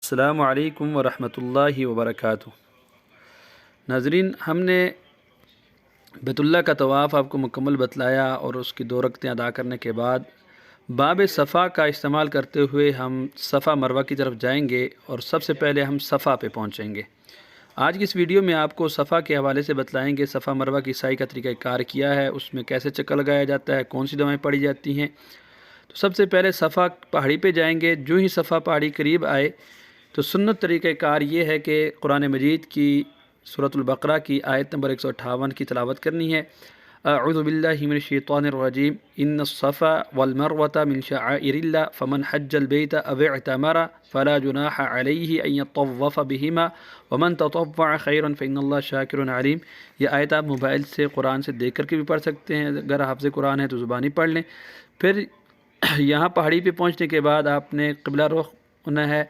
السلام علیکم ورحمۃ اللہ وبرکاتہ۔ ناظرین، ہم نے بیت اللہ کا طواف آپ کو مکمل بتلایا اور اس کی 2 رکعتیں ادا کرنے کے بعد باب صفا کا استعمال کرتے ہوئے ہم صفا مروہ کی طرف جائیں گے اور سب سے پہلے ہم صفا پہ پہنچیں گے۔ آج کی اس ویڈیو میں آپ کو صفا کے حوالے سے بتلائیں گے، صفا مروہ کی سعی کا طریقہ کار کیا ہے، اس میں کیسے چکر لگایا جاتا ہے، کون سی دعائیں پڑھی جاتی ہیں۔ تو سب سے پہلے صفا پہاڑی پہ جائیں گے۔ جو ہی صفا پہاڑی قریب آئے تو سنت طریقہ کار یہ ہے کہ قرآن مجید کی سورۃ البقرہ کی آیت نمبر 158 کی تلاوت کرنی ہے۔ اعوذ باللہ من الشیطان الرجیم، ان الصفا والمروۃ من شعائر اللہ فمن حج البیت او اعتمر فلا جناح علیہ ان یطوف بہما ومن تطوع خیرا فإن اللہ شاکر علیم۔ یہ آیت آپ موبائل سے قرآن سے دیکھ کر کے بھی پڑھ سکتے ہیں، اگر حافظ قرآن ہے تو زبانی پڑھ لیں۔ پھر یہاں پہاڑی پہ پہنچنے کے بعد آپ نے قبلہ رخ ہونا ہے۔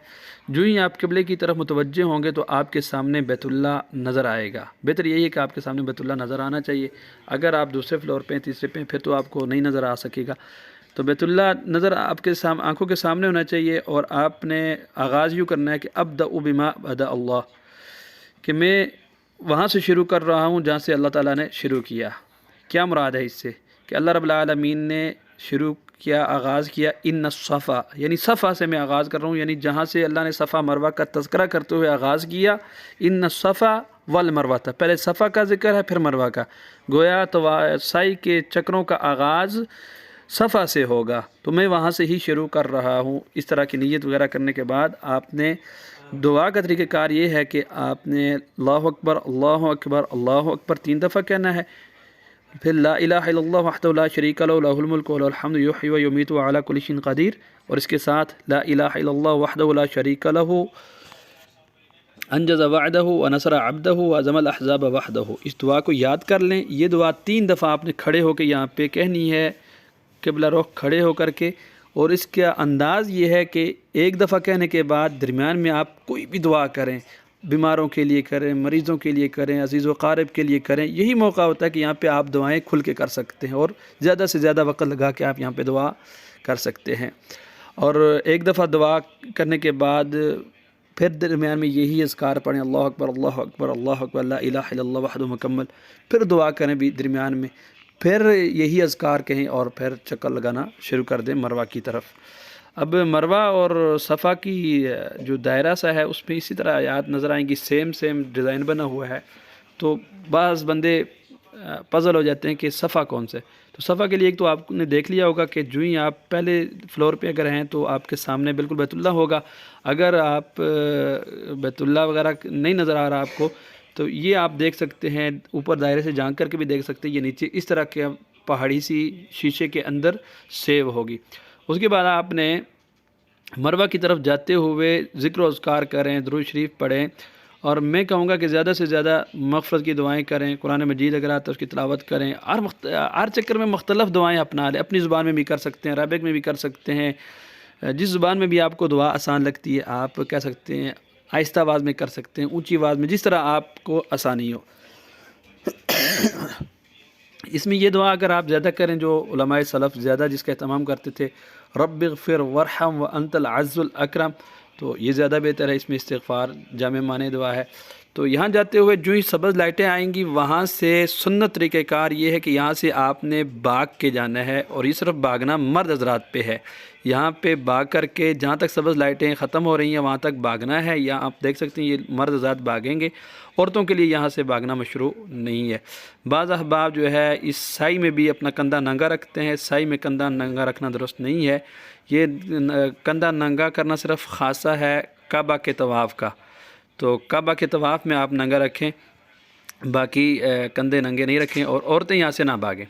جو ہی آپ قبلے کی طرف متوجہ ہوں گے تو آپ کے سامنے بیت اللہ نظر آئے گا۔ بہتر یہی ہے کہ آپ کے سامنے بیت اللہ نظر آنا چاہیے۔ اگر آپ دوسرے فلور پہ تیسرے پہ پھر تو آپ کو نہیں نظر آ سکے گا۔ تو بیت اللہ نظر آپ کے آنکھوں کے سامنے ہونا چاہیے، اور آپ نے آغاز یوں کرنا ہے کہ ابدأ بما بدأ اللہ، کہ میں وہاں سے شروع کر رہا ہوں جہاں سے اللہ تعالیٰ نے شروع کیا۔ کیا مراد ہے اس سے؟ کہ اللہ رب العالمین نے شروع کیا، آغاز کیا ان الصفا، یعنی صفا سے میں آغاز کر رہا ہوں، یعنی جہاں سے اللہ نے صفا مروہ کا تذکرہ کرتے ہوئے آغاز کیا، ان الصفا والمروہ تھا، پہلے صفا کا ذکر ہے پھر مروہ کا۔ گویا تو سعی کے چکروں کا آغاز صفا سے ہوگا، تو میں وہاں سے ہی شروع کر رہا ہوں۔ اس طرح کی نیت وغیرہ کرنے کے بعد آپ نے دعا کا طریقہ کار یہ ہے کہ آپ نے اللہ اکبر اللہ اکبر اللہ اکبر 3 دفعہ کہنا ہے، پھر لا الہ الا اللہ وحدہ لا شریک لہ لہ الملک ولہ الحمد یحیی و یمیت وعلی کل شیء قدیر، اور اس کے ساتھ لا الہ الا اللہ وحدہ لا شریک لہ انجز وعدہ ونصر عبدہ وہزم الاحزاب وحدہ۔ اس دعا کو یاد کر لیں۔ یہ دعا 3 دفعہ آپ نے کھڑے ہو کے یہاں پہ کہنی ہے، قبلہ رخ کھڑے ہو کر کے، اور اس کا انداز یہ ہے کہ 1 دفعہ کہنے کے بعد درمیان میں آپ کوئی بھی دعا کریں، بیماروں کے لیے کریں، مریضوں کے لیے کریں، عزیز و قارب کے لیے کریں۔ یہی موقع ہوتا ہے کہ یہاں پہ آپ دعائیں کھل کے کر سکتے ہیں، اور زیادہ سے زیادہ وقت لگا کے آپ یہاں پہ دعا کر سکتے ہیں۔ اور 1 دفعہ دعا کرنے کے بعد پھر درمیان میں یہی اذکار پڑھیں، اللہ اکبر اللہ اکبر اللہ اکبر لا الہ الا اللہ وحدہ مکمل، پھر دعا کریں بھی درمیان میں، پھر یہی اذکار کہیں، اور پھر چکر لگانا شروع کر دیں مروہ کی طرف۔ اب مروہ اور صفا کی جو دائرہ سا ہے اس میں اسی طرح آیات نظر آئیں گی، سیم ڈیزائن بنا ہوا ہے، تو بعض بندے پزل ہو جاتے ہیں کہ صفا کون سے۔ تو صفا کے لیے ایک تو آپ نے دیکھ لیا ہوگا کہ جو ہی آپ پہلے فلور پہ اگر ہیں تو آپ کے سامنے بالکل بیت اللہ ہوگا۔ اگر آپ بیت اللہ وغیرہ نہیں نظر آ رہا آپ کو تو یہ آپ دیکھ سکتے ہیں، اوپر دائرے سے جھانک کر کے بھی دیکھ سکتے ہیں، یہ نیچے اس طرح کے پہاڑی سی شیشے کے اندر سیو ہوگی۔ اس کے بعد آپ نے مروہ کی طرف جاتے ہوئے ذکر و اذکار کریں، درود شریف پڑھیں، اور میں کہوں گا کہ زیادہ سے زیادہ مغفرت کی دعائیں کریں، قرآن مجید اگر آتا ہے اس کی تلاوت کریں، ہر چکر میں مختلف دعائیں اپنا لیں، اپنی زبان میں بھی کر سکتے ہیں، عربک میں بھی کر سکتے ہیں، جس زبان میں بھی آپ کو دعا آسان لگتی ہے آپ کہہ سکتے ہیں، آہستہ آواز میں کر سکتے ہیں، اونچی آواز میں، جس طرح آپ کو آسانی ہو۔ اس میں یہ دعا اگر آپ زیادہ کریں، جو علماء سلف زیادہ جس کا اہتمام کرتے تھے، رب اغفر وارحم وانت العز الاکرم، تو یہ زیادہ بہتر ہے۔ اس میں استغفار جامع معنی دعا ہے۔ تو یہاں جاتے ہوئے جو ہی سبز لائٹیں آئیں گی وہاں سے سنت طریقہ کار یہ ہے کہ یہاں سے آپ نے بھاگ کے جانا ہے، اور یہ صرف بھاگنا مرد حضرات پہ ہے۔ یہاں پہ بھاگ کر کے جہاں تک سبز لائٹیں ختم ہو رہی ہیں وہاں تک بھاگنا ہے۔ یہاں آپ دیکھ سکتے ہیں یہ مرد حضرات بھاگیں گے، عورتوں کے لیے یہاں سے بھاگنا مشروع نہیں ہے۔ بعض احباب جو ہے اس سائی میں بھی اپنا کندھا ننگا رکھتے ہیں، سائی میں کندھا ننگا رکھنا درست نہیں ہے۔ یہ کندھا ننگا کرنا صرف خاصہ ہے کعبہ کے طواف کا، تو کعبہ کے طواف میں آپ ننگا رکھیں، باقی کندھے ننگے نہیں رکھیں، اور عورتیں یہاں سے نہ بھاگیں۔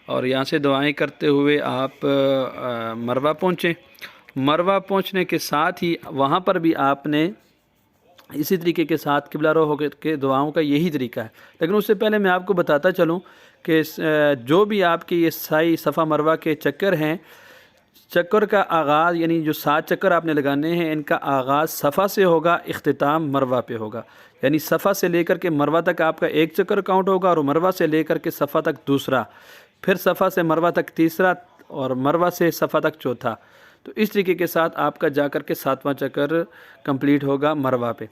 اور یہاں سے دعائیں کرتے ہوئے آپ مروہ پہنچیں۔ مروہ پہنچنے کے ساتھ ہی وہاں پر بھی آپ نے اسی طریقے کے ساتھ قبلہ رخ ہو کے دعاؤں کا یہی طریقہ ہے، لیکن اس سے پہلے میں آپ کو بتاتا چلوں کہ جو بھی آپ کے یہ سعی صفا مروہ کے چکر ہیں، چکر کا آغاز یعنی جو 7 چکر آپ نے لگانے ہیں ان کا آغاز صفا سے ہوگا، اختتام مروہ پہ ہوگا، یعنی صفا سے لے کر کے مروہ تک آپ کا 1 چکر کاؤنٹ ہوگا، اور مروہ سے لے کر کے صفا تک دوسرا، پھر صفا سے مروہ تک تیسرا، اور مروہ سے صفا تک چوتھا۔ تو اس طریقے کے ساتھ آپ کا جا کر کے 7واں چکر کمپلیٹ ہوگا مروہ پہ۔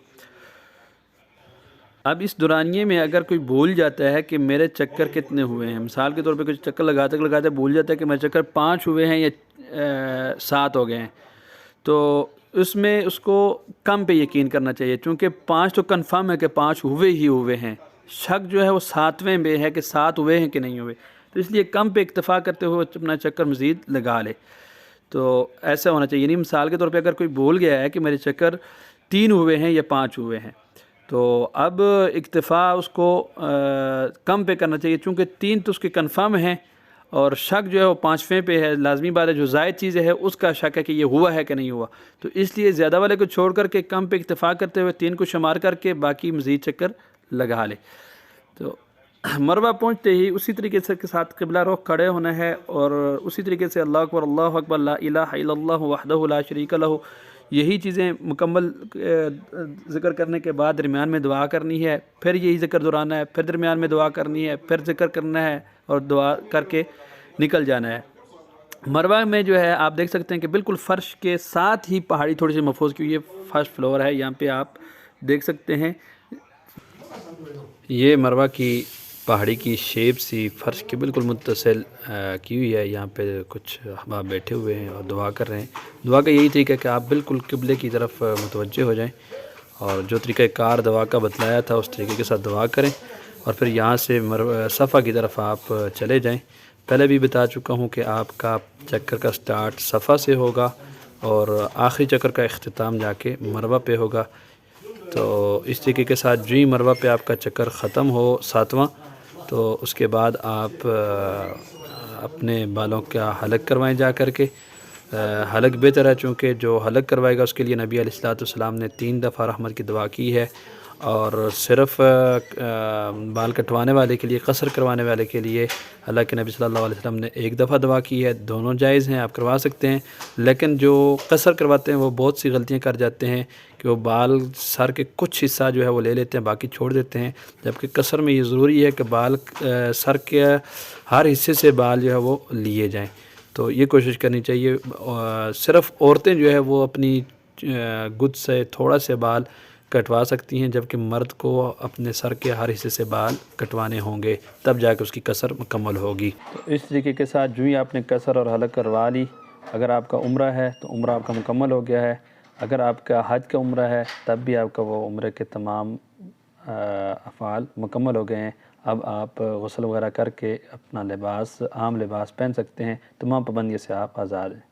اب اس دورانیے میں اگر کوئی بھول جاتا ہے کہ میرے چکر کتنے ہوئے ہیں، مثال کے طور پہ کچھ چکر لگاتے بھول جاتا ہے کہ میرے چکر 5 ہوئے ہیں یا 7 ہو گئے ہیں، تو اس میں اس کو کم پہ یقین کرنا چاہیے، چونکہ 5 تو کنفرم ہے کہ 5 ہوئے ہی ہوئے ہیں، شک جو ہے وہ 7ویں میں ہے کہ 7 ہوئے ہیں کہ نہیں ہوئے، تو اس لیے کم پہ اکتفا کرتے ہوئے اپنا چکر مزید لگا لے۔ تو ایسا ہونا چاہیے، یعنی مثال کے طور پہ اگر کوئی بھول گیا ہے کہ میرے چکر 3 ہوئے ہیں یا 5 ہوئے ہیں، تو اب اکتفا اس کو کم پہ کرنا چاہیے، چونکہ 3 تو اس کے کنفرم ہیں اور شک جو ہے وہ 5ویں پہ ہے، لازمی بات ہے جو زائد چیزیں ہے اس کا شک ہے کہ یہ ہوا ہے کہ نہیں ہوا، تو اس لیے زیادہ والے کو چھوڑ کر کے کم پہ اکتفا کرتے ہوئے 3 کو شمار کر کے باقی مزید چکر لگا لے۔ تو مروہ پہنچتے ہی اسی طریقے سے کے ساتھ قبلہ رخ کھڑے ہونا ہے اور اسی طریقے سے اللہ اکبر اللہ اکبر لا الہ الا اللہ وحدہ لا شریک لہ، یہی چیزیں مکمل ذکر کرنے کے بعد درمیان میں دعا کرنی ہے، پھر یہی ذکر دہرانا ہے، پھر درمیان میں دعا کرنی ہے، پھر ذکر کرنا ہے اور دعا کر کے نکل جانا ہے۔ مروہ میں جو ہے آپ دیکھ سکتے ہیں کہ بالکل فرش کے ساتھ ہی پہاڑی تھوڑی سی محفوظ کی ہوئی ہے، فرسٹ فلور ہے، یہاں پہ آپ دیکھ سکتے ہیں یہ مروہ کی پہاڑی کی شیپ سی فرش کے بالکل متصل کی ہوئی ہے، یہاں پہ کچھ احباب بیٹھے ہوئے ہیں اور دعا کر رہے ہیں۔ دعا کا یہی طریقہ ہے کہ آپ بالکل قبلے کی طرف متوجہ ہو جائیں اور جو طریقہ کار دعا کا بتلایا تھا اس طریقے کے ساتھ دعا کریں، اور پھر یہاں سے صفا کی طرف آپ چلے جائیں۔ پہلے بھی بتا چکا ہوں کہ آپ کا چکر کا سٹارٹ صفا سے ہوگا اور آخری چکر کا اختتام جا کے مروہ پہ ہوگا، تو اس طریقے کے ساتھ جو ہی مروہ پہ آپ کا چکر ختم ہو 7واں، تو اس کے بعد آپ اپنے بالوں کا حلق کروائیں جا کر کے۔ حلق بہتر ہے، چونکہ جو حلق کروائے گا اس کے لیے نبی علیہ السلام نے 3 دفعہ رحمت کی دعا کی ہے، اور صرف بال کٹوانے والے کے لیے، قصر کروانے والے کے لیے اللہ کے نبی صلی اللہ علیہ وسلم نے 1 دفعہ دعا کی ہے۔ دونوں جائز ہیں، آپ کروا سکتے ہیں، لیکن جو قصر کرواتے ہیں وہ بہت سی غلطیاں کر جاتے ہیں کہ وہ بال سر کے کچھ حصہ جو ہے وہ لے لیتے ہیں، باقی چھوڑ دیتے ہیں، جبکہ قصر میں یہ ضروری ہے کہ بال سر کے ہر حصے سے بال جو ہے وہ لیے جائیں، تو یہ کوشش کرنی چاہیے۔ صرف عورتیں جو ہے وہ اپنی گد سے تھوڑا سے بال کٹوا سکتی ہیں، جبکہ مرد کو اپنے سر کے ہر حصے سے بال کٹوانے ہوں گے، تب جا کے اس کی قصر مکمل ہوگی۔ تو اس طریقے کے ساتھ جو ہی آپ نے قصر اور حلق کروا لی، اگر آپ کا عمرہ ہے تو عمرہ آپ کا مکمل ہو گیا ہے، اگر آپ کا حج کا عمرہ ہے تب بھی آپ کا وہ عمرے کے تمام افعال مکمل ہو گئے ہیں۔ اب آپ غسل وغیرہ کر کے اپنا لباس، عام لباس پہن سکتے ہیں، تمام پابندیوں سے آپ آزاد ہیں۔